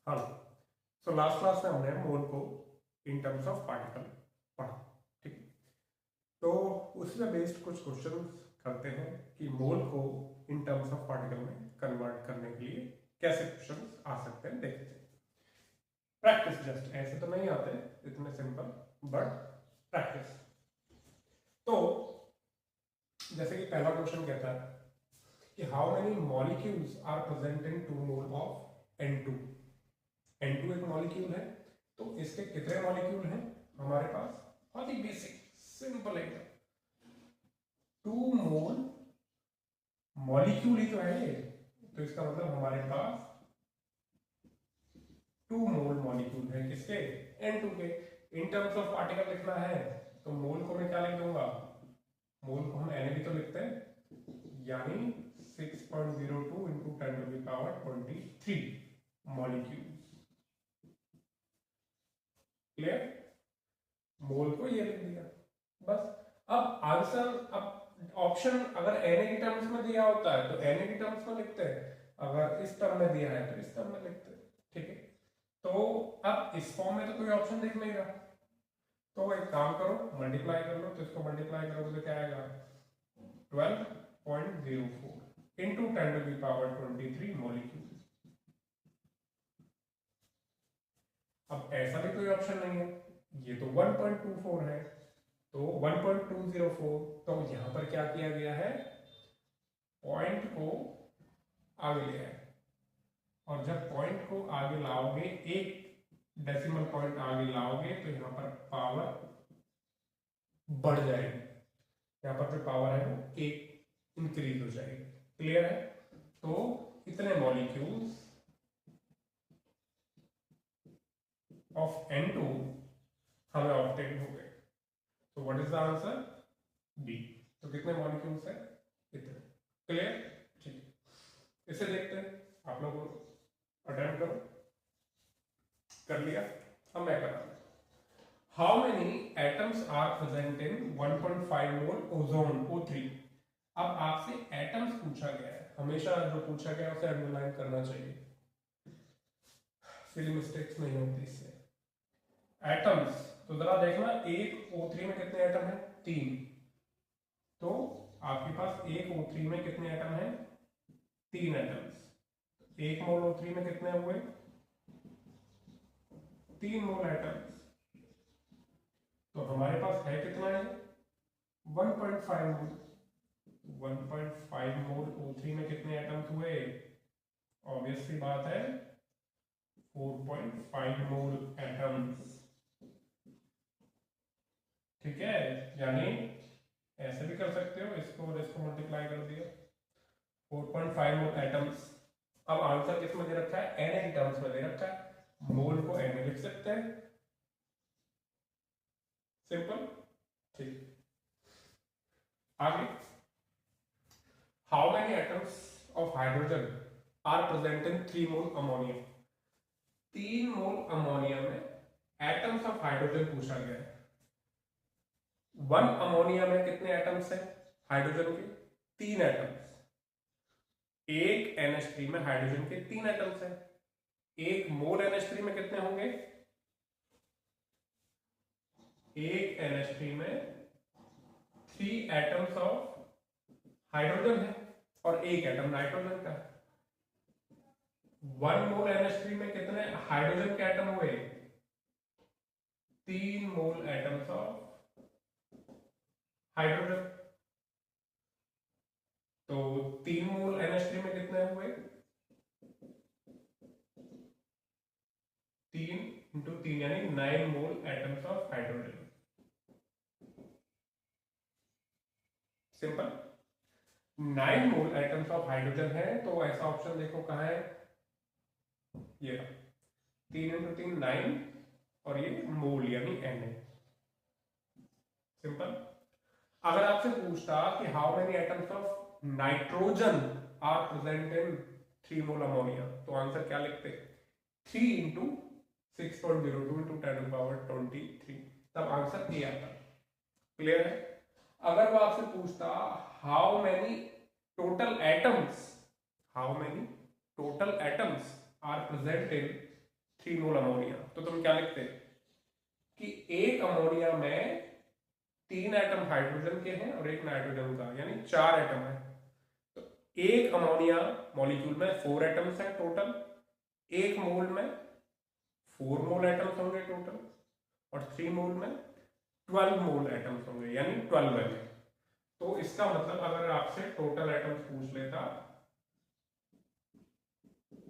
हाँ, so last class में हमने मोल को इन टर्म्स ऑफ पार्टिकल पढ़ा, ठीक है। तो उसी में बेस्ड कुछ क्वेश्चंस करते हैं कि मोल को इन टर्म्स ऑफ पार्टिकल में कन्वर्ट करने के लिए कैसे क्वेश्चंस आ सकते हैं, देखते हैं। प्रैक्टिस जस्ट, ऐसे तो नहीं आते इतने सिंपल, बट प्रैक्टिस। तो जैसे कि पहला क्वेश्चन कहता है कि how many molecules are present in 2 mole of N2। N2 एक मॉलिक्यूल है, तो इसके कितने मॉलिक्यूल हैं हमारे पास? बहुत ही बेसिक सिंपल एकदम, 2 मोल मॉलिक्यूल ही तो है ये, तो इसका मतलब हमारे पास 2 मोल मॉलिक्यूल है किसके? N2 के। इन टर्म्स ऑफ पार्टिकल लिखना है तो मोल को मैं क्या लिख दूंगा? मोल को हम Na भी तो लिखते हैं, यानी 6.02 इंटू 10⁻23 मॉलिक्यूल। क्लियर? मोल को ये लिख दिया बस। अब आंसर, अब ऑप्शन अगर Na की टर्म्स में दिया होता है तो Na की टर्म्स में लिखते हैं, अगर इस टर्म में दिया है तो इस टर्म में लिखते हैं, ठीक है। तो अब इस फॉर्म में तो कोई ऑप्शन दिख नहीं रहा, तो एक काम करो, मल्टीप्लाई कर लो, तो इसको मल्टीप्लाई करोगे तो क्या आएगा? 12.04 इंटू 10⁻23 मॉलिक्यूल। अब ऐसा भी कोई ऑप्शन नहीं है, ये तो 1.24 है, तो 1.204, तो यहां पर क्या किया गया है? पॉइंट को आगे ले आए, और जब पॉइंट को आगे लाओगे, एक डेसिमल पॉइंट आगे लाओगे, तो यहां पर पावर बढ़ जाएगी, यहां पर जो पावर है वो एक इंक्रीज हो जाएगी। क्लियर है? तो इतने मॉलिक्यूल्स ऑफ N2 हमें ऑब्टेन हो गए। तो what is the answer? B. तो कितने मॉलिक्यूल्स है? इतने। क्लियर? ठीक है, इसे देखते हैं, आप लोग अटेम्प्ट करो। कर लिया? अब मैं कर रहा हूं। How many atoms are present in 1.5 mole ozone O3। अब आपसे एटम्स पूछा गया है, हमेशा जो पूछा गया उसे अंडरलाइन करना चाहिए, सिली मिस्टेक्स नहीं होती इससे। एटम्स, तो जरा देखना, एक O3 में कितने एटम है? 3। तो आपके पास एक O3 में कितने एटम है? 3 एटम्स। एक मोल O3 में कितने हुए? 3 मोल एटम्स। तो हमारे पास है कितना है? 1.5 मोल। 1.5 मोल O3 में कितने एटम्स हुए? ऑब्वियस सी बात है, 4.5 मोल एटम्स। ठीक है, यानी ऐसे भी कर सकते हो, इसको और इसको मल्टीप्लाई कर दिया, 4.5 मोल एटम्स। अब आंसर किस में दे रखा है? Na की टर्म्स में दे रखा है, मोल को Na लिख सकते हैं, सिंपल। ठीक, आगे, how many atoms of hydrogen are present in 3 mole ammonia. 3 mole ammonia में एटम्स ऑफ हाइड्रोजन पूछा गया है। 1 अमोनिया में कितने एटम्स हैं हाइड्रोजन के? 3 एटम्स। एक NH3 में हाइड्रोजन के 3 एटम्स हैं। एक मोल NH3 में कितने होंगे? एक NH3 में 3 एटम्स ऑफ हाइड्रोजन है और एक एटम नाइट्रोजन का। 1 मोल NH3 में कितने हाइड्रोजन के एटम हुए? 3 मोल एटम्स ऑफ हाइड्रोजन। तो 3 मोल NH3 में कितने हुए? 3 इंटू 3 यानी 9 mole atoms of hydrogen. Simple, 9 mole atoms of hydrogen है, तो ऐसा ऑप्शन देखो कहां है? ये 3 इंटू 3 9, और ये मोल यानी Na। सिंपल। अगर आपसे पूछता कि how many atoms of nitrogen are present in 3 mole ammonia, तो आंसर क्या लिखते? 3 इंटू 6.02 इंटू 10⁻23, तब आंसर ए आता। क्लियर है? अगर वो आपसे पूछता how many total atoms, how many total atoms are present in 3 mole ammonia, तो तुम क्या लिखते कि एक अमोनिया में 3 एटम हाइड्रोजन के हैं और एक नाइट्रोजन का, यानी 4 एटम है। तो एक अमोनिया मॉलिक्यूल में 4 एटम्स है टोटल, एक मोल में 4 मोल एटम्स होंगे टोटल, और 3 मोल में 12 मोल एटम्स होंगे, यानी 12 एटम। तो इसका मतलब अगर आपसे टोटल एटम्स पूछ लेता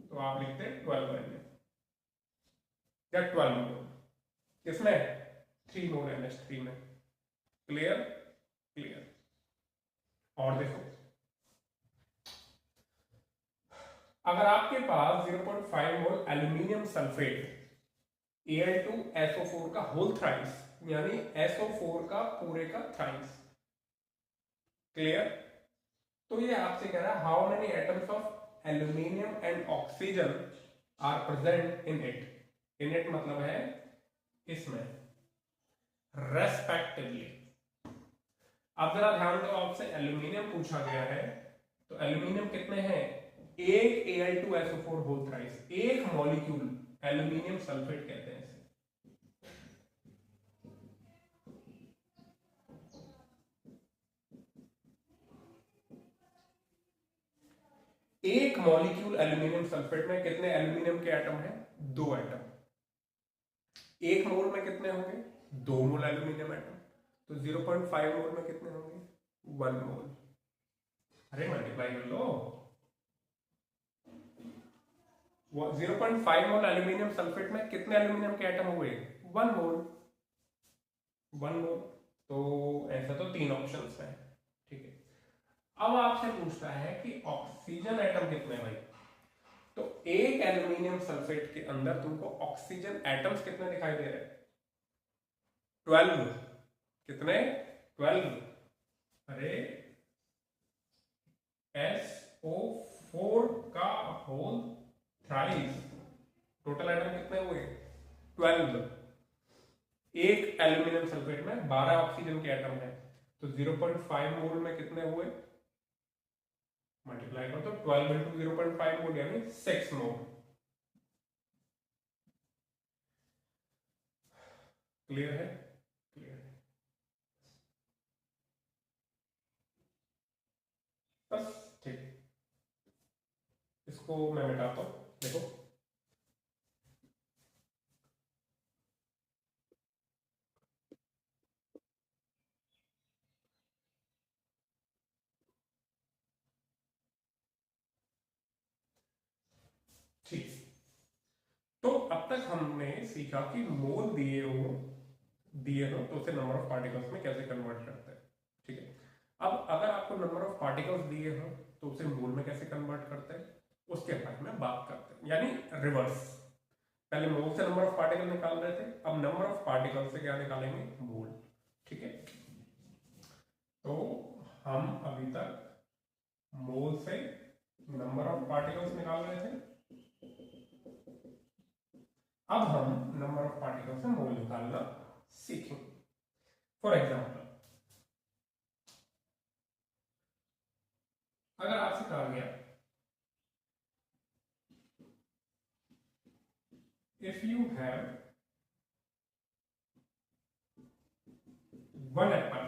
तो आप लिखते 12 एटम या 12 मोल, किसमें 3 मोल NH3 में। क्लियर? क्लियर। और देखो, अगर आपके पास 0.5 मोल एल्यूमिनियम सल्फेट Al2SO4 का होल थ्राइस, यानी SO4 का पूरे का थ्राइस। क्लियर? तो ये आपसे कह रहा है how many atoms of aluminium and oxygen are present in it. In it मतलब है इसमें, रेस्पेक्टिवली। अब जरा ध्यान दो, आपसे एल्यूमिनियम पूछा गया है, तो एल्यूमिनियम कितने हैं? एक Al2SO4 होल थ्राइस, एक मॉलिक्यूल एल्यूमिनियम सल्फेट कहते हैं इसे। एक मॉलिक्यूल एल्यूमिनियम सल्फेट में कितने एल्यूमिनियम के एटम हैं? 2 एटम। एक मोल में कितने होंगे? 2 मोल एल्यूमिनियम एटम। तो 0.5 मोल में कितने होंगे? 1 मोल। अरे मल्टीप्लाई कर लो। 0.5 मोल एल्यूमिनियम सल्फेट में कितने एल्यूमिनियम के एटम हुए? 1 मोल। 1 मोल। तो ऐसा तो 3 ऑप्शंस हैं, ठीक है। अब आपसे पूछता है कि ऑक्सीजन एटम कितने भाई? तो एक एल्यूमिनियम सल्फेट के अंदर तुमको ऑक्सीजन एटम्स कितने दिखाई दे रहे हैं? 12। कितने? 12। अरे SO4 का होल थ्राइस, टोटल एटम कितने हुए? 12। एक एल्यूमिनियम सल्फेट में 12 ऑक्सीजन के एटम है, तो 0.5 मोल में कितने हुए? मल्टीप्लाई करो तो 12 इंटू 0.5 मोल यानी 6 मोल। क्लियर है? क्लियर है। बस ठीक, इसको मैं मिटाता हूं, देखो। ठीक, तो अब तक हमने सीखा कि मोल दिए हो तो उसे नंबर ऑफ पार्टिकल्स में कैसे कन्वर्ट करते हैं, ठीक है। अब अगर आपको नंबर ऑफ पार्टिकल्स दिए हो तो उसे मोल में कैसे कन्वर्ट करते हैं, उसके बारे में बात करते हैं, यानी रिवर्स। पहले मोल से नंबर ऑफ पार्टिकल निकाल रहे थे, अब नंबर ऑफ पार्टिकल से क्या निकालेंगे? मोल, ठीक है। तो हम अभी तक मोल से नंबर ऑफ पार्टिकल्स निकाल रहे थे, अब हम नंबर ऑफ पार्टिकल्स से मोल निकालना सीखेंगे। फॉर एग्जाम्पल, अगर आपसे कहा गया इफ यू हैव 1 एप्पल,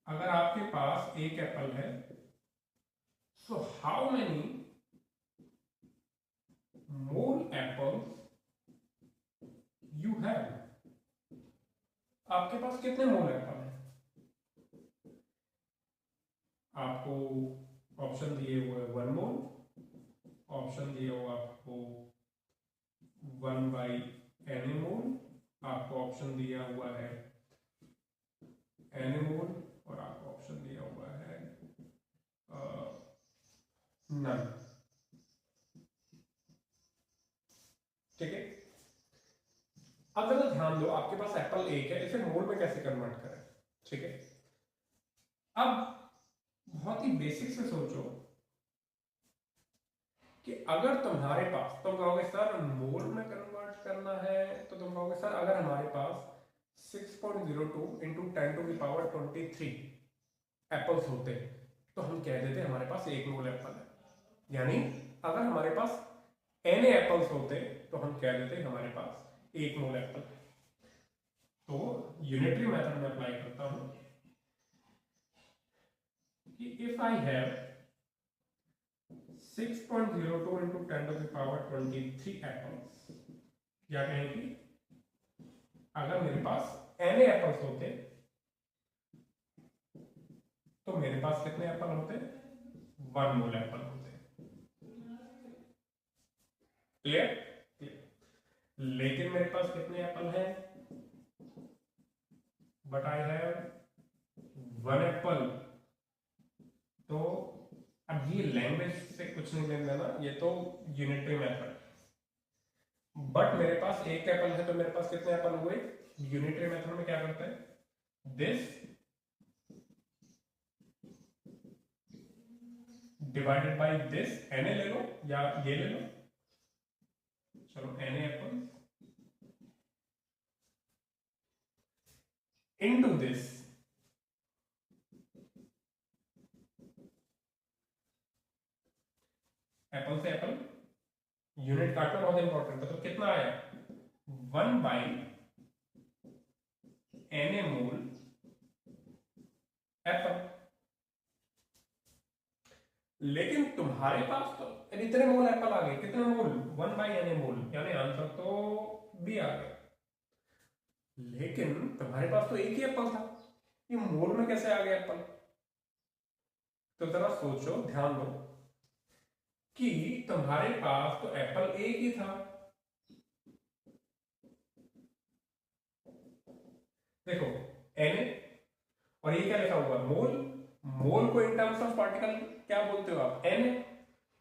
अगर आपके पास एक एप्पल है, so how many mole apples you have, आपके पास कितने मोल एप्पल है? आपको ऑप्शन दिए हुए 1 मोल, ऑप्शन दिए हुआ आपको 1/n मोल, आपको ऑप्शन दिया हुआ है n मोल, और आपको ऑप्शन दिया हुआ है नन, ठीक है। अब जरा ध्यान दो, आपके पास एप्पल एक है, इसे मोल में कैसे कन्वर्ट करें, ठीक है। अब बहुत ही बेसिक से सोचो कि अगर तुम्हारे पास, तुम कहोगे सर मोल में कन्वर्ट करना है, तो तुम कहोगे सर अगर हमारे पास 6.02 इंटू 10⁻23 एप्पल्स होते तो हम कह देते हमारे पास 1 मोल एप्पल है, यानी अगर हमारे पास n एप्पल्स होते तो हम कह देते हमारे पास 1 मोल एप्पल। तो यूनिटरी मेथड में अप्लाई करता हूं कि if I have 6.02 into 10 to the power 23 apples, या कहें कि अगर मेरे पास n एप्पल्स होते तो मेरे पास कितने एप्पल होते? 1 मोल एप्पल होते। क्लियर? लेकिन मेरे पास कितने एप्पल हैं? But I have 1 Apple. तो अब ये लैंग्वेज से कुछ नहीं लेना देना, ये तो यूनिटरी मेथड। बट मेरे पास 1 एप्पल है तो मेरे पास कितने एप्पल हुए? यूनिटरी मेथड में क्या करते हैं? This divided by this, N ले लो या ये ले लो, चलो N apple into this apple से एप्पल, यूनिट काटना बहुत इंपॉर्टेंट है। तो कितना आया? 1 by N A mole apple. लेकिन तुम्हारे पास तो इतने मोल एप्पल आ गए। कितने मोल? 1 बाई एन ए मोल, यानी आंसर तो बी आ गया। लेकिन तुम्हारे पास तो एक ही एप्पल था, ये मोल में कैसे आ गया एप्पल? तो जरा सोचो, ध्यान दो कि तुम्हारे पास तो एप्पल एक ही था। देखो एन और ये क्या लिखा हुआ? मोल। मोल को इन टर्म्स ऑफ पार्टिकल क्या बोलते हो आप? एन।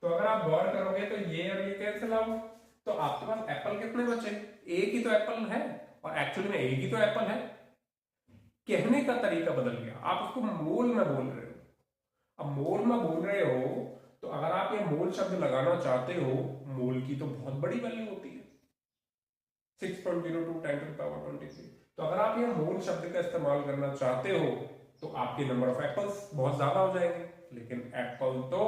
तो अगर आप गौर करोगे तो ये और ये कैंसिल आउट, तो आपके पास एप्पल कितने बचे? एक ही तो एप्पल है, और एक्चुअली में एक ही तो एप्पल है। कहने का तरीका बदल गया, आप उसको मोल में बोल रहे हो। अब मोल में बोल रहे हो तो अगर आप ये मोल शब्द लगाना चाहते हो, मोल की तो बहुत बड़ी वैल्यू होती है 6.02 10 to the power 23। तो अगर आप ये मोल शब्द का इस्तेमाल करना चाहते हो तो आपके नंबर ऑफ एप्पल्स बहुत ज्यादा हो जाएंगे। लेकिन एप्पल तो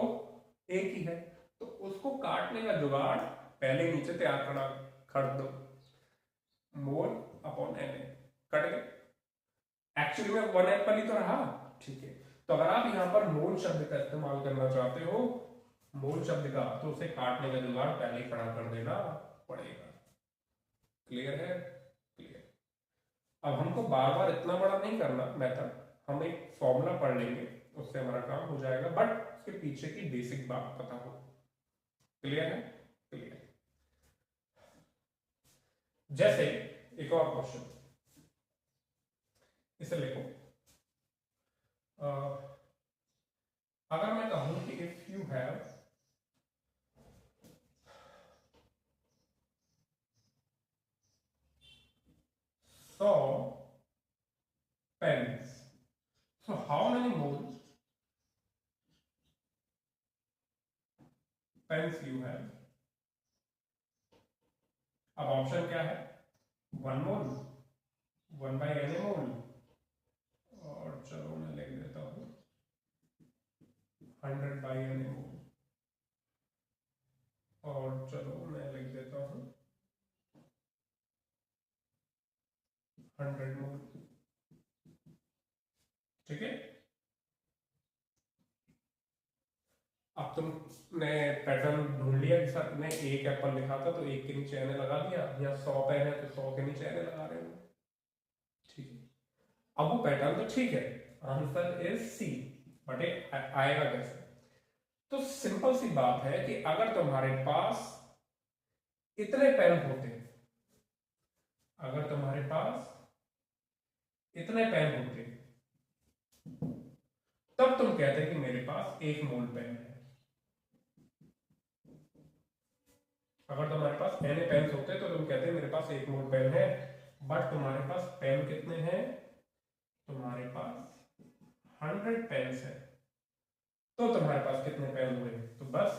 एक ही है, तो उसको काटने का जुगाड़ पहले नीचे तैयार करना कर दो। मोल अपॉन एन कट गए, एक्चुअली में 1 एप्पल ही तो रहा। ठीक है, तो अगर आप यहां पर मोल शब्द का इस्तेमाल करना चाहते हो, मोल शब्द का, तो उसे काटने का जुगाड़ पहले ही खड़ा कर देना पड़ेगा। क्लियर है? क्लियर। अब हमको बार बार इतना बड़ा नहीं करना मेथड, हम एक फॉर्मूला पढ़ लेंगे, उससे हमारा काम हो जाएगा, बट उसके पीछे की बेसिक बात पता हो। क्लियर है? क्लियर। जैसे एक और क्वेश्चन, इसे लिखो। अगर मैं कहूं कि if you have 100 pens, so how many moles pens you have? अब ऑप्शन क्या है? 1 मोल, 1 बाई एन ए मोल, और चलो मैं लिख देता हूं 100 बाई एन ए मोल, और चलो मैं लिख देता हूं 100 मोल। ठीक है, अब तुमने पैटर्न ढूंढ लिया कि सर ने एक एप्पल लिखा था तो एक के नीचे एन लगा दिया, या 100 पेन है तो 100 के नीचे एन लगा रहे हो। ठीक है, अब वो पैटर्न तो ठीक है, आंसर इज सी, बट आएगा कैसे? तो सिंपल सी बात है कि अगर तुम्हारे पास इतने पेन होते, अगर तुम्हारे पास इतने पेन होते, तब तुम कहते कि मेरे पास 1 मोल पेन है। अगर तुम्हारे पास एन पेन होते तो तुम कहते मेरे पास 1 मोल पेन है, बट तुम्हारे पास पेन कितने हैं? तुम्हारे पास 100 पेन्स है, तो तुम्हारे पास कितने पेन हुए? तो बस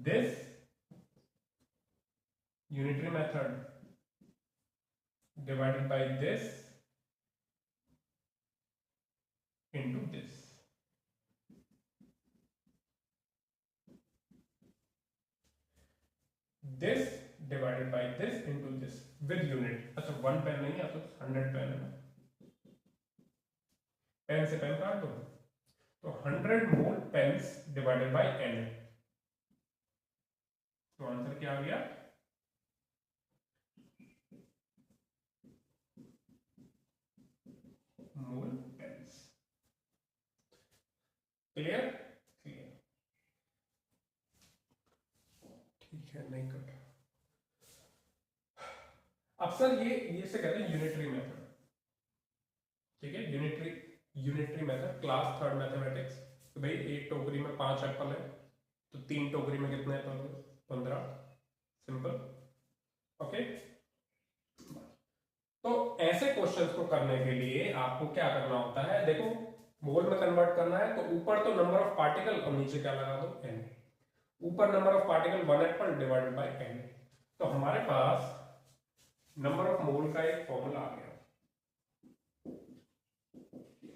this unitary method divided by this into this. This divided by this into this with unit. अच्छा 1 पेन नहीं है तो 100 पेन है, पेन से पेन काट दो, तो 100 मोल पेन्स डिवाइडेड बाय एन। तो आंसर क्या आ गया? मोल पेन्स। क्लियर? क्लियर, ठीक है, नहीं कट। अब सर ये से कहते हैं यूनिटरी मेथड, ठीक है, यूनिटरी मेथड, क्लास 3 मैथमेटिक्स। तो भाई एक टोकरी में 5 एप्पल है, तो 3 टोकरी में कितने एप्पल? 15। Simple, okay. तो ऐसे क्वेश्चंस को करने के लिए आपको क्या करना होता है, देखो मोल में कन्वर्ट करना है तो ऊपर तो नंबर ऑफ पार्टिकल और नीचे क्या लगा दो? n। ऊपर number of particle 1 Apple divided by n। तो हमारे पास नंबर ऑफ मोल का एक फॉर्मूला आ गया।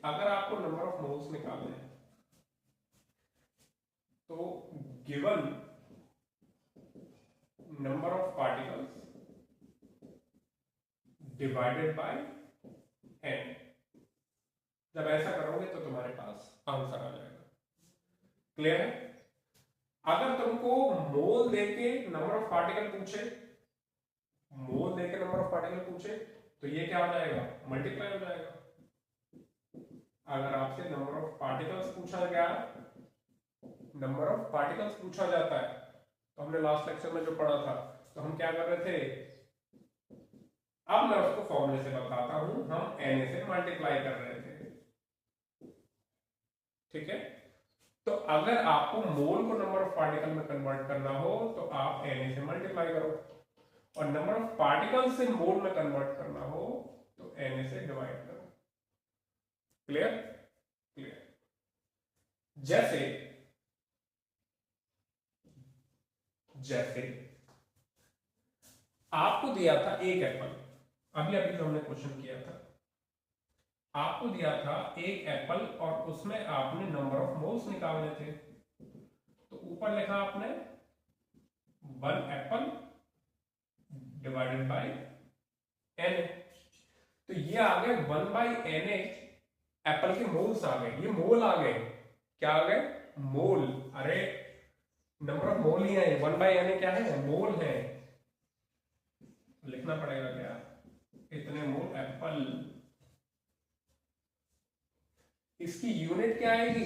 अगर आपको नंबर ऑफ मोल्स निकालने हैं तो given number of particles divided by n, जब ऐसा करोगे तो तुम्हारे पास आंसर आ जाएगा। क्लियर है? अगर तुमको मोल देके नंबर ऑफ पार्टिकल पूछे, मोल देके नंबर ऑफ पार्टिकल पूछे तो ये क्या हो जाएगा? मल्टीप्लाई हो जाएगा। अगर आपसे नंबर ऑफ पार्टिकल्स पूछा गया, नंबर ऑफ पार्टिकल्स पूछा जाता है, तो हमने लास्ट लेक्चर में जो पढ़ा था, तो हम क्या कर रहे थे, अब मैं उसको फॉर्मूले से बताता हूं, हम na से मल्टीप्लाई कर रहे थे, ठीक है। तो अगर आपको मोल को नंबर ऑफ पार्टिकल में कन्वर्ट करना हो तो आप na से मल्टीप्लाई करो, और नंबर ऑफ पार्टिकल से मोल में कन्वर्ट करना हो तो na से डिवाइड करो। क्लियर? क्लियर। जैसे आपको दिया था एक एप्पल, अभी अभी जो हमने क्वेश्चन किया था, आपको दिया था एक एप्पल और उसमें आपने नंबर ऑफ मोल्स निकालने थे, तो ऊपर लिखा आपने 1 एप्पल डिवाइडेड बाय n। तो ये आ गए 1 बाय na, एप्पल के मोल्स आ गए, ये मोल आ गए, क्या आ गए? मोल। अरे नंबर ऑफ मोल ही है, 1 बाय na क्या है? मोल है। लिखना पड़ेगा क्या? इतने मोल एप्पल। इसकी यूनिट क्या आएगी?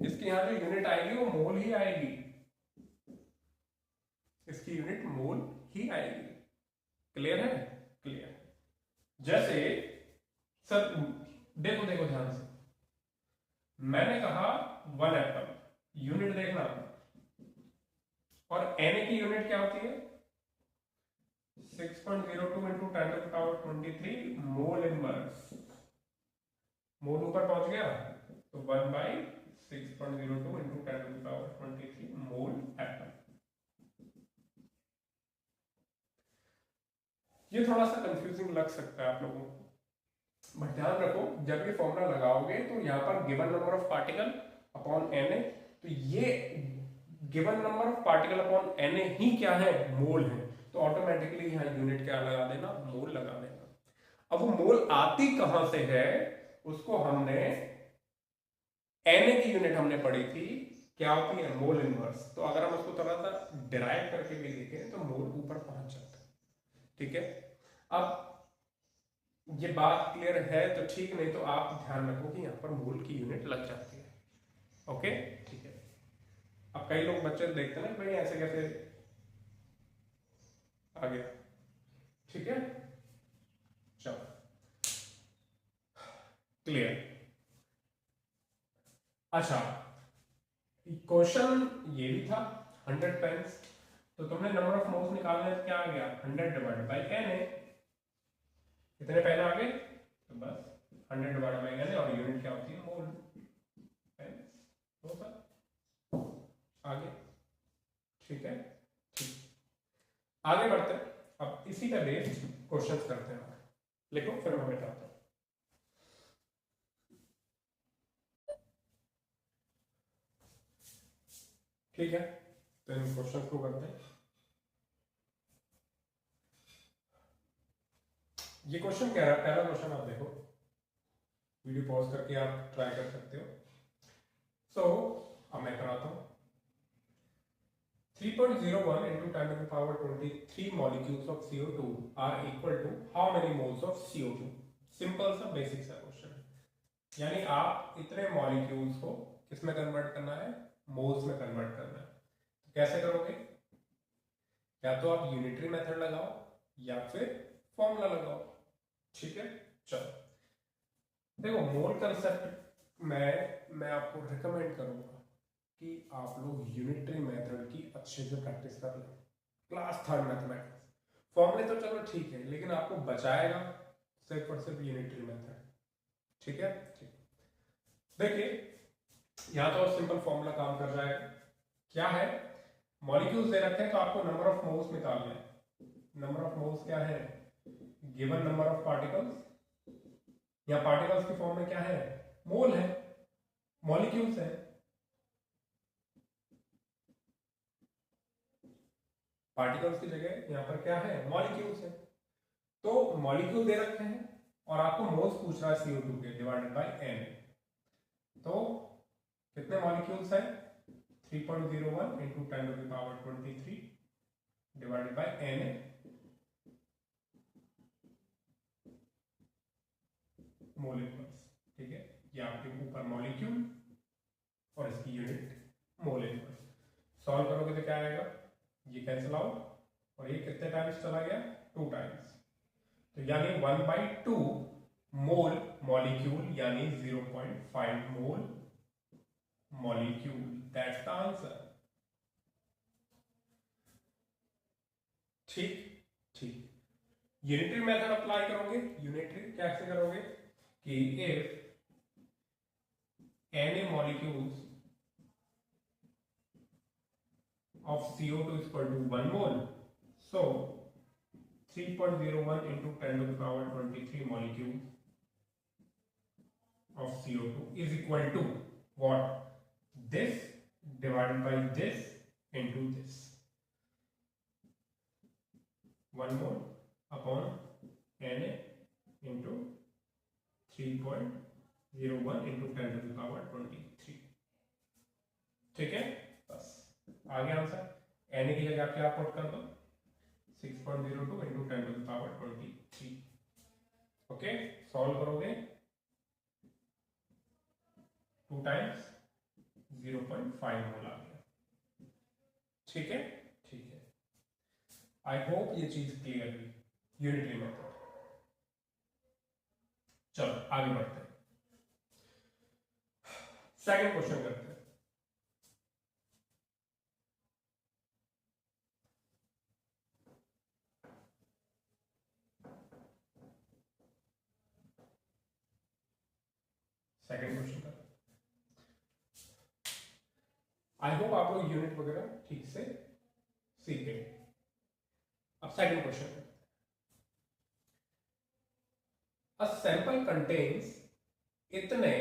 इसकी यहां जो यूनिट आएगी वो मोल ही आएगी, इसकी यूनिट मोल ही आएगी। क्लियर है? क्लियर। जैसे सर देखो देखो ध्यान से, मैंने कहा 1 एप्पल, यूनिट देखना, और na की यूनिट क्या होती है? 6.02 इंटू 10⁻23 मोल इनवर्स। मोल ऊपर पहुंच गया तो 1 बाई 6.02 इंटू 10⁻23 मोल एप्पल। ये थोड़ा सा कंफ्यूजिंग लग सकता है आप लोगों को, बट ध्यान रखो जब ये फॉर्मूला लगाओगे तो यहाँ पर given number of particle upon na, तो ये given number of particle upon na ही क्या है? मोल है। तो ऑटोमेटिकली यहाँ यूनिट क्या लगा देना? मोल लगा देना। अब वो मोल आती कहां से है, उसको हमने na की यूनिट हमने पढ़ी थी, क्या होती है? Mole inverse. तो अगर हम उसको थोड़ा सा डिराइव करके भी देखें तो मोल ऊपर पहुंच जाता है, ठीक है। अब ये बात क्लियर है तो ठीक, नहीं तो आप ध्यान रखो कि यहाँ पर मोल की यूनिट लग जाती है, ओके, ठीक है। अब कई लोग बच्चे देखते हैं ना भाई ऐसे कैसे आ गया, ठीक है, चलो क्लियर। अच्छा क्वेश्चन ये भी था 100 पेन्स, तो तुमने नंबर ऑफ मोल्स निकालने क्या आ गया? 100 डिवाइडेड बाई na। कितने पेन आ गए? तो बस 100 डिवाइडेड बाई na, और यूनिट क्या होती है? मोल पेन्स। हो सर आगे, ठीक है, ठीक। आगे बढ़ते हैं, अब इसी का बेस्ड क्वेश्चंस करते हैं। लिखो फिर मैं बताता हूं। ठीक है, तो इन क्वेश्चंस को करते हैं। ये क्वेश्चन कह रहा है, पहला क्वेश्चन आप देखो, वीडियो पॉज करके आप ट्राई कर सकते हो। सो अब मैं कराता हूँ। 3.01 into 10 to the power 23 molecules of CO2 are equal to how many moles of CO2? Simple सा बेसिक सा क्वेश्चन है, यानी आप इतने मॉलिक्यूल्स को किस में कन्वर्ट करना है, मोल्स में कन्वर्ट करना है। तो कैसे करोगे, या तो आप यूनिटरी मेथड लगाओ या फिर फॉर्मूला लगाओ। ठीक है, चलो देखो मोल कंसेप्ट मैं आपको रिकमेंड करूंगा कि आप लोग यूनिटरी मेथड की अच्छे से प्रैक्टिस कर लें। क्लास 3 मैथमेटिक्स फॉर्मूले तो चलो ठीक है, लेकिन आपको बचाएगा सिर्फ और सिर्फ यूनिटरी मेथड। ठीक है, ठीक। देखिए यहां तो सिंपल फॉर्मूला काम कर जाएगा। क्या है, मॉलिक्यूल्स दे रखे हैं तो आपको नंबर ऑफ मोल्स निकालना है। नंबर ऑफ मोल्स क्या है, गिवन नंबर ऑफ पार्टिकल्स, या पार्टिकल्स की फॉर्म में क्या है, मोल है, मॉलिक्यूल्स है। पार्टिकल्स की जगह यहां पर क्या है, मॉलिक्यूल्स है। तो मॉलिक्यूल दे रखे हैं और आपको मोल्स पूछ रहा है CO2 के, डिवाइडेड बाय n। तो कितने मॉलिक्यूल्स है, 3.01 into 10 to the power 23 divided by n mole inverse. ठीक है, ये आपके ऊपर मॉलिक्यूल और इसकी यूनिट मोल इनवर्स। सॉल्व करोगे तो क्या आएगा, ये कैंसिल आउट और ये कितने टाइम्स चला गया, 2 टाइम्स। तो यानी 1/2 मोल मॉलिक्यूल, यानी 0.5 मोल मॉलिक्यूल। That's the answer. ठीक ठीक। यूनिटरी मेथड अप्लाई करोगे, यूनिटरी कैसे करोगे कि if Na molecules of CO2 is equal to 1 mole, so 3.01 into 10 to the power 23 molecules of CO2 is equal to what, this divided by this into this, 1 mole upon Na into 3.01 into 10 to the power 23। ठीक है, बस आ गया answer. Na की जगह आप क्या put कर दो, 6.02 into 10 to the power 23। Okay, solve करोगे 2 टाइम्स 0.5 मोल आ गया। ठीक है, ठीक है। आई होप ये चीज क्लियर हुई, यूनिटरी मेथड। चलो आगे बढ़ते हैं, सेकंड क्वेश्चन करते हैं। सेकंड क्वेश्चन का आई होप आप लोग यूनिट वगैरह ठीक से सीख गए। अब second question, a sample contains इतने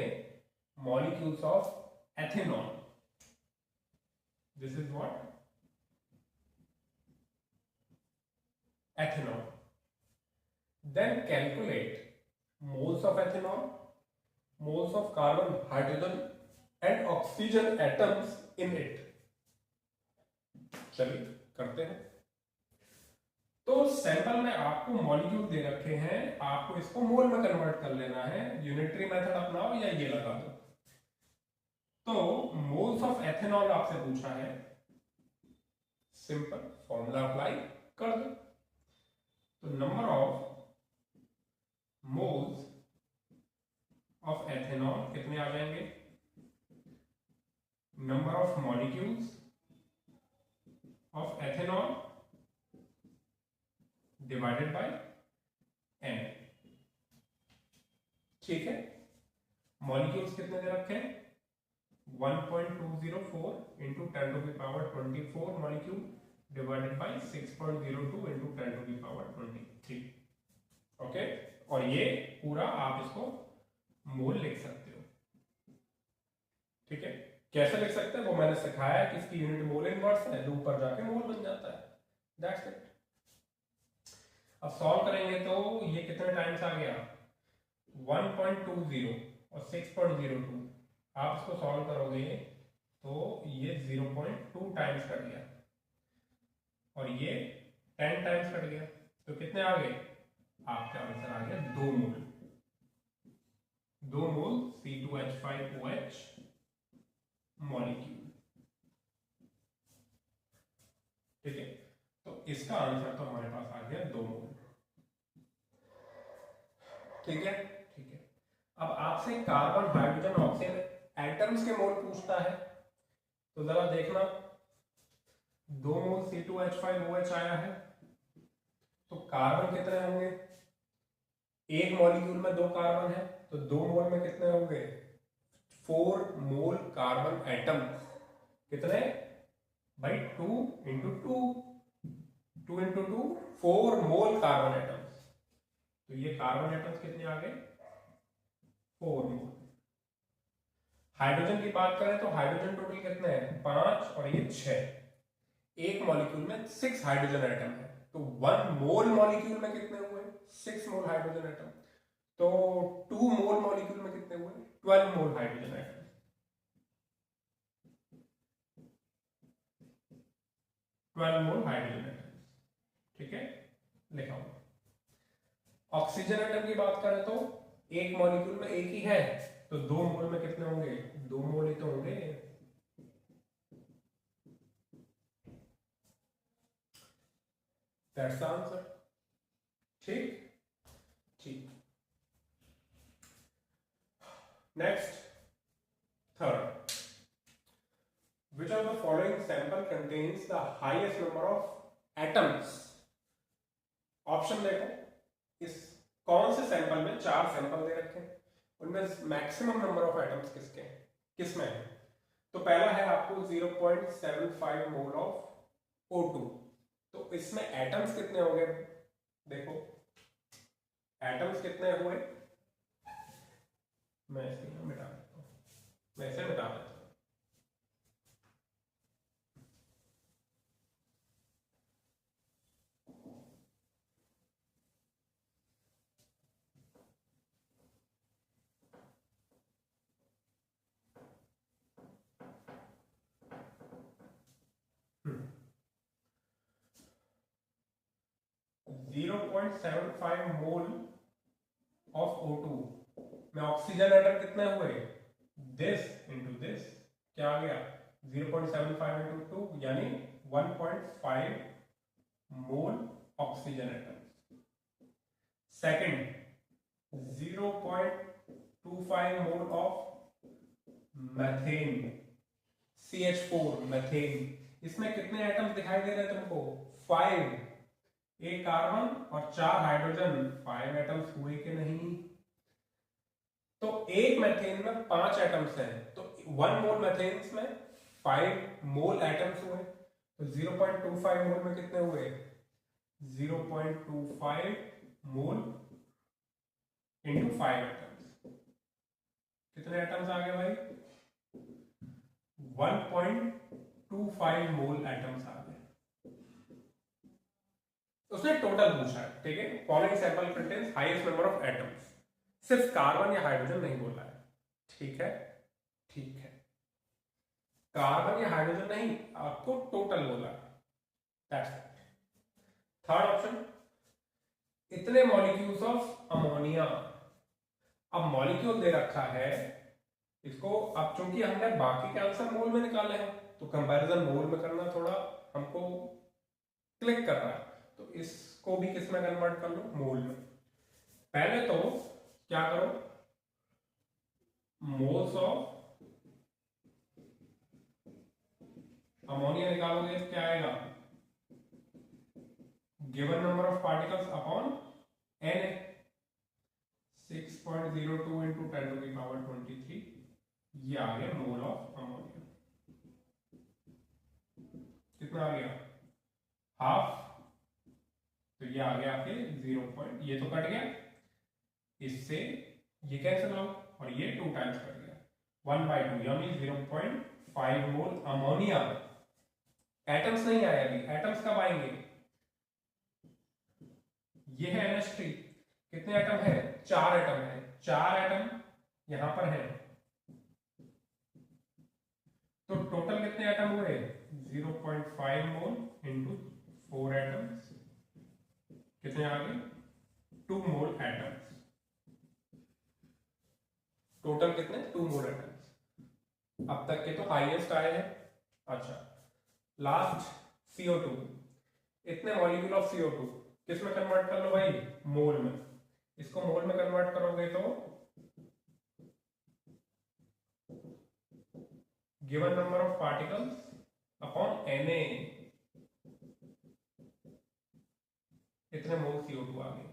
molecules of ethanol, this is what, ethanol, then calculate moles of ethanol, moles of carbon, hydrogen and oxygen atoms in it। चलिए करते हैं। तो सैंपल में आपको मॉलिक्यूल दे रखे हैं, आपको इसको मोल में कन्वर्ट कर लेना है। यूनिटरी मेथड अपनाओ या ये लगा दो। तो मोल्स ऑफ एथेनॉल आपसे पूछा है, सिंपल फॉर्मूला अप्लाई कर दो। तो number of moles of ethanol कितने आ जाएंगे, number of molecules of ethanol divided by n। ठीक है, मॉलिक्यूल्स कितने दे रखे हैं, 1.204 into 10 to the power 24 molecule divided by 6.02 into 10 to the power 23। Okay, और ये पूरा आप इसको मोल लिख सकते हो। ठीक है, कैसे लिख सकते हैं वो मैंने सिखाया है कि इसकी यूनिट मोल इनवर्स है, ऊपर जाके मोल बन जाता है। That's it. अब सॉल्व करेंगे तो ये कितने टाइम्स आ गया 1.20 और 6.02, आप इसको सॉल्व करोगे तो ये 0.2 टाइम्स कट गया और ये 10 टाइम्स कट गया, तो कितने आ गए, आपका आंसर आ गया 2 मोल। 2 मोल C2H5OH मॉलिक्यूल। ठीक है, तो इसका आंसर तो हमारे पास आ गया 2 मोल। ठीक है, ठीक है। अब आपसे कार्बन हाइड्रोजन ऑक्सीजन एटम्स के मोल पूछता है, तो जरा देखना 2 मोल C2H5OH आया है, तो कार्बन कितने होंगे, एक मॉलिक्यूल में 2 कार्बन है तो 2 मोल में कितने होंगे 4 मोल कार्बन एटम, कितने भाई 2 into 2, 2 into 2 4 mole carbon atoms, तो ये कार्बन एटम्स कितने आ गए 4 मोल। हाइड्रोजन की बात करें तो हाइड्रोजन टोटल कितने हैं 5 और ये 6, एक मॉलिक्यूल में 6 हाइड्रोजन एटम है, तो 1 मोल मॉलिक्यूल में कितने हुए 6 मोल हाइड्रोजन एटम, तो 2 मोल मॉलिक्यूल में कितने हुए 12 मोल हाइड्रोजन एटम, 12 मोल हाइड्रोजन एटम। ठीक है, लिखा हुआ। ऑक्सीजन एटम की बात करें तो एक मॉलिक्यूल में एक ही है, तो 2 मोल में कितने होंगे 2 मोल ही तो होंगे, दैट्स द आंसर। ठीक ठीक। Next, third, which of the following sample contains the highest number of atoms? Option देखो, इस कौन से सैंपल में 4 सैंपल दे रखे हैं, उनमें मैक्सिमम नंबर ऑफ एटम्स किसके हैं, किसमें है, तो पहला है आपको 0.75 मोल ऑफ O2, तो इसमें एटम्स कितने हो गए, देखो एटम्स कितने हुए, मैं इसे मिटा देता हूं, मैं इसे मिटा देता हूं, 0.75 मोल ऑफ O2 में ऑक्सीजन एटम कितने हुए, दिस इंटू दिस, क्या आ गया 0.75 इंटू 2 यानी 1.5 मोल oxygen atom. Second 0.25 mole of methane, CH4 methane, इसमें कितने एटम्स दिखाई दे रहे हैं तुमको 5, एक कार्बन और 4 हाइड्रोजन, 5 एटम्स हुए कि नहीं, तो एक मैथेन में 5 एटम्स हैं, तो 1 मोल मैथेन में 5 मोल एटम्स हुए, तो 0.25 मोल में कितने हुए 0.25 मोल इंटू 5 एटम्स, कितने एटम्स आ गए भाई 1.25 मोल एटम्स आ गए। उसने टोटल पूछा है, ठीक है, following sample contains highest number of atoms, सिर्फ कार्बन या हाइड्रोजन नहीं बोला है, ठीक है, ठीक है, कार्बन या हाइड्रोजन नहीं, आपको टोटल बोला है, दैट्स इट। थर्ड ऑप्शन, इतने मॉलिक्यूल्स ऑफ अमोनिया, अब मॉलिक्यूल दे रखा है इसको, अब चूंकि हमने बाकी के आंसर मोल में निकाले हैं तो कंपैरिजन मोल में करना थोड़ा हमको क्लिक कर रहा है, तो इसको भी किस में कन्वर्ट कर लो मोल में। पहले तो क्या करो, मोल्स ऑफ अमोनिया निकालोगे तो क्या आएगा, given number of particles upon N, 6.02 into 10⁻23, ये आ गया मोल ऑफ अमोनिया, कितना आ गया हाफ, तो ये आ गया आपके 0. ये तो कट गया, इससे ये कैंसिल आउट और ये 2 टाइम्स कट गया, 1/2 यानी 0.5 मोल अमोनिया। एटम्स नहीं आए अभी, एटम्स कब आएंगे, ये है NH3, कितने एटम है? 4 एटम है, 4 एटम यहां पर है, तो टोटल कितने एटम हुए? 0.5 मोल इंटू 4 एटम्स, कितने आ गए? 2 मोल एटम्स। टोटल कितने? 2 मोल एटम्स। अब तक के तो हाईएस्ट आए हैं। अच्छा, लास्ट CO2, इतने मॉलिक्यूल ऑफ CO2 किस में कन्वर्ट कर लो भाई? मोल में। इसको मोल में कन्वर्ट करोगे तो given number of particles upon Na, इतने मोल CO2 आ गए।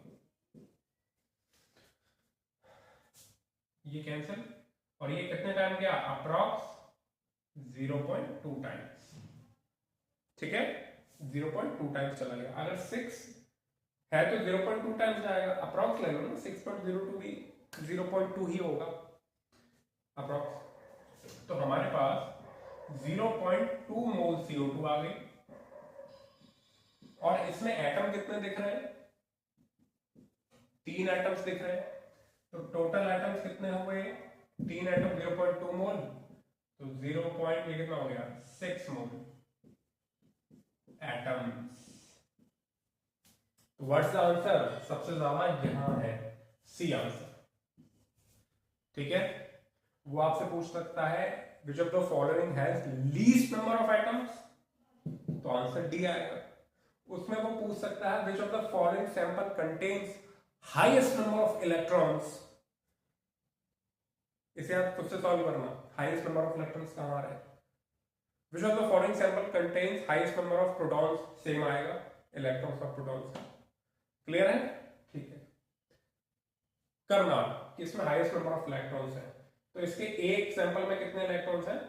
ये कैंसिल, और ये कितने टाइम गया? Approx 0.2 times. ठीक है, 0.2 टाइम्स चला गया। अगर 6 है तो 0.2 टाइम्स जाएगा, अप्रॉक्स ले लो ना, 6.02 भी 0.2 ही होगा अप्रॉक्स। तो हमारे पास 0.2 मोल CO2 आ गई, और इसमें एटम कितने दिख रहे हैं? 3 एटम्स दिख रहे हैं, तो टोटल एटम्स कितने हो गए? 3 एटम 0.2 मोल, तो 0. ये कितना हो गया? 6 मोल एटम्स। What's the answer? सबसे ज्यादा यहां है सी आंसर। ठीक है, वो आपसे पूछ सकता है which of the following has least number of atoms, तो आंसर डी आएगा। उसमें वो पूछ सकता है which of the following sample contains highest number of electrons, इसे आप खुद से सॉल्व करना। हाईएस्ट नंबर ऑफ इलेक्ट्रॉन्स कहां आ रहे हैं? Which of the following sample contains highest number of protons, same आएगा, इलेक्ट्रॉन्स ऑफ प्रोटॉन्स। क्लियर है? ठीक है। करना इसमें हाईएस्ट नंबर ऑफ इलेक्ट्रॉन्स है, तो इसके एक सैंपल में कितने इलेक्ट्रॉन्स हैं?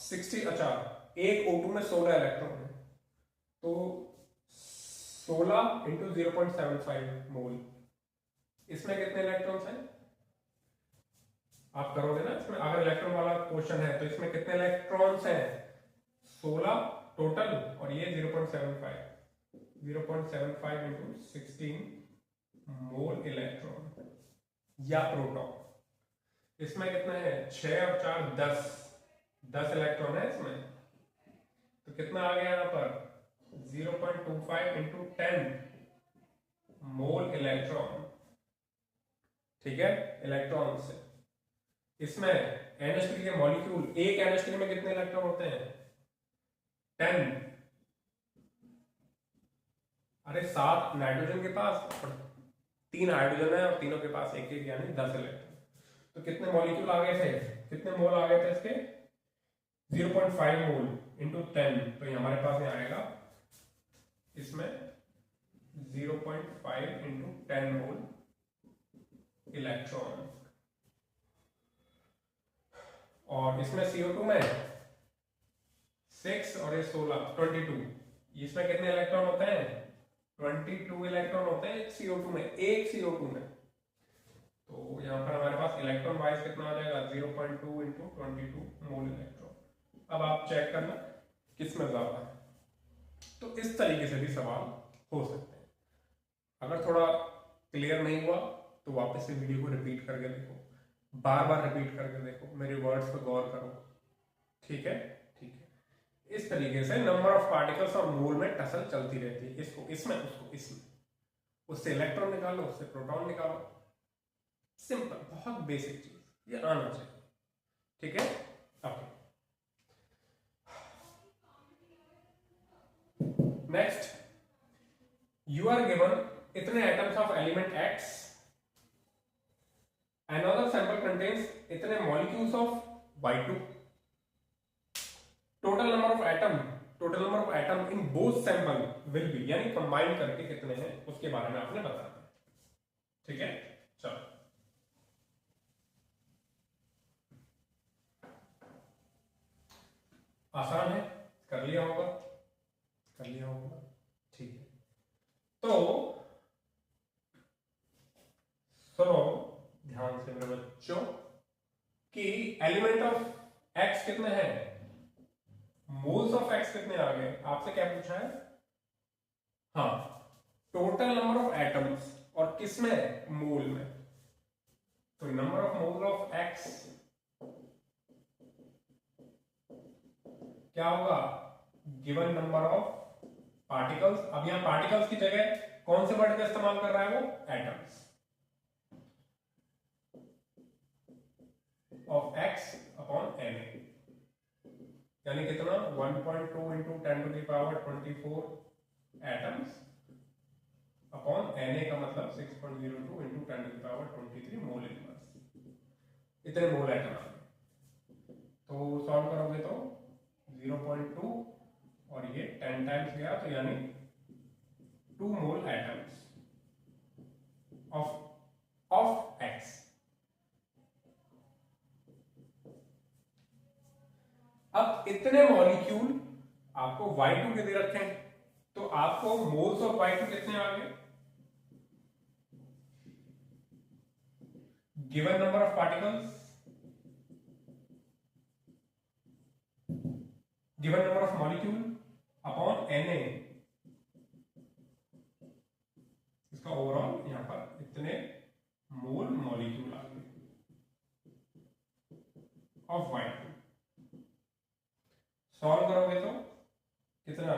60। अच्छा, एक O2 में 16 इलेक्ट्रॉन है, तो 16 इंटू 0.75 मोल, इसमें कितने इलेक्ट्रॉन्स हैं? आप करोगे ना इसमें, अगर इलेक्ट्रॉन वाला क्वेश्चन है तो इसमें कितने इलेक्ट्रॉन्स हैं? 16 टोटल, और ये 0.75 इंटू 16 मोल इलेक्ट्रॉन या प्रोटॉन। इसमें कितने हैं? 6 और 4 10 इलेक्ट्रॉन है इसमें, तो कितना आ गया यहां पर? 0.25 इंटू 10 मोल इलेक्ट्रॉन। ठीक है, इलेक्ट्रॉन से। इसमें NH3 के मॉलिक्यूल, एक NH3 में कितने इलेक्ट्रॉन होते हैं? 10। अरे 7 नाइट्रोजन के पास और 3 हाइड्रोजन है, और तीनों के पास एक एक, यानी 10 इलेक्ट्रॉन। तो कितने मॉलिक्यूल आ गए थे? कितने मोल आ गए थे इसके? 0.5 मोल इंटू 10, तो ये हमारे पास में आएगा इसमें 0.5 इंटू 10 मोल इलेक्ट्रॉन। और इसमें CO2 में 6 और ये 16, 22। इसमें कितने इलेक्ट्रॉन होते हैं? 22 इलेक्ट्रॉन होते हैं CO2 में, एक CO2 में। तो यहां पर हमारे पास इलेक्ट्रॉन वाइज कितना आ जाएगा? 0.2 इंटू 22 मोल इलेक्ट्रॉन। अब आप चेक करना किसमें ज्यादा है। तो इस तरीके से भी सवाल हो सकते हैं। अगर थोड़ा क्लियर नहीं हुआ तो वापस से वीडियो को रिपीट करके देखो, बार बार रिपीट करके देखो, मेरे वर्ड्स पर गौर करो। ठीक है, ठीक है। इस तरीके से नंबर ऑफ पार्टिकल्स और मोल में टसल चलती रहती है, इसको इसमें, उसको इसमें, उससे इलेक्ट्रॉन निकालो, उससे प्रोटॉन निकालो। सिंपल, बहुत बेसिक चीज, ये आना चाहिए। ठीक है, okay. Next, you are given इतने atoms of element X, another sample contains इतने molecules of Y2, total number of atom in both sample will be, यानी कंबाइन करके कितने हैं उसके बारे में आपने बताना है। ठीक है, चलो आसान है, कर लिया होगा। ठीक है, तो सुनो ध्यान से मेरे बच्चों कि एलिमेंट ऑफ X कितने हैं, मोल्स ऑफ X कितने आ गए। आपसे क्या पूछा है? हाँ, टोटल नंबर ऑफ एटम्स और किसमें, मोल में। तो number of mole of x क्या होगा, गिवन नंबर ऑफ पार्टिकल्स। अब यहां पार्टिकल्स की जगह कौन से वर्ड का इस्तेमाल कर रहा है वो, atoms, of X upon N, यानी कितना 1.2 इंटू 10⁻24 एटम्स अपॉन Na का मतलब 6.02 इंटू 10⁻23 मोल इनवर्स, इतने मोल एटम आ गए। तो सॉल्व करोगे तो 0.2 और ये 10 टाइम्स गया, तो यानी 2 मोल एटम्स ऑफ एक्स। अब इतने मॉलिक्यूल आपको Y2 के दे रखे हैं, तो आपको मोल्स ऑफ Y2 कितने आ गए, given number of particles, given number of molecule upon Na, इसका ओवरऑल यहां पर इतने मोल मॉलिक्यूल आ गए ऑफ Y2। सॉल्व करोगे तो कितना,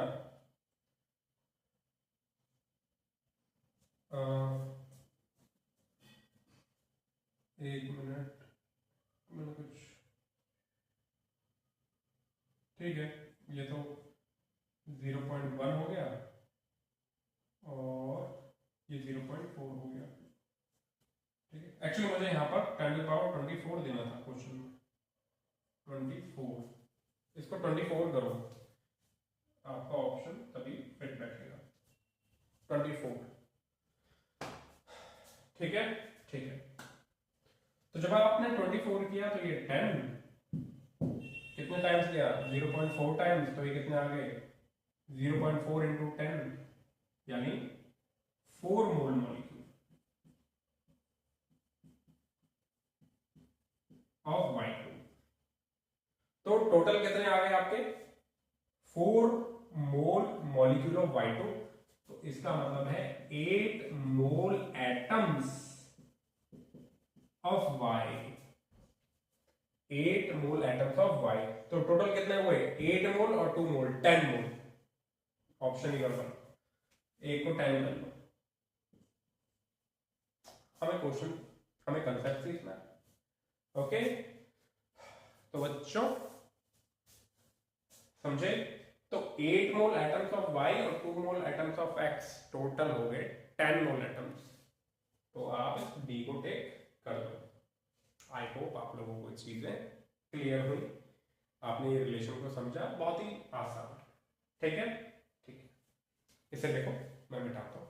एक मिनट, मैंने कुछ, ठीक है, ये तो 0.1 हो गया और ये 0.4 हो गया, ठीक है। एक्चुअली मुझे यहाँ पर 10⁻24 देना था क्वेश्चन में, 24, इसको 24 करो, आपका ऑप्शन तभी फिट बैठेगा, 24, ठीक है, ठीक है। तो जब आपने 24 किया तो ये 10 कितने टाइम्स गया, 0.4 टाइम्स, तो ये कितने आ गए 0.4 इंटू 10, यानी 4 मोल मॉलिक्यूल ऑफ Y2। तो टोटल कितने आ गए आपके, 4 मोल मॉलिक्यूल ऑफ Y2। तो इसका मतलब है 8 mole atoms of Y, 8 mole atoms of Y। तो टोटल कितने हुए, 8 मोल और 2 मोल, 10 मोल। ऑप्शन ही गड़बड़, एक को 10 कर लो। हमें क्वेश्चन, हमें कंसेप्ट सीखना है, ओके। तो बच्चों समझे, तो 8 मोल एटम्स ऑफ Y और 2 मोल एटम्स ऑफ X, टोटल हो गए 10 मोल एटम्स। तो आप इस D को टेक कर दो। आई होप आप लोगों को चीजें क्लियर हुई, आपने ये रिलेशन को समझा, बहुत ही आसान, ठीक है, ठीक है। इसे देखो मैं मिटाता हूं।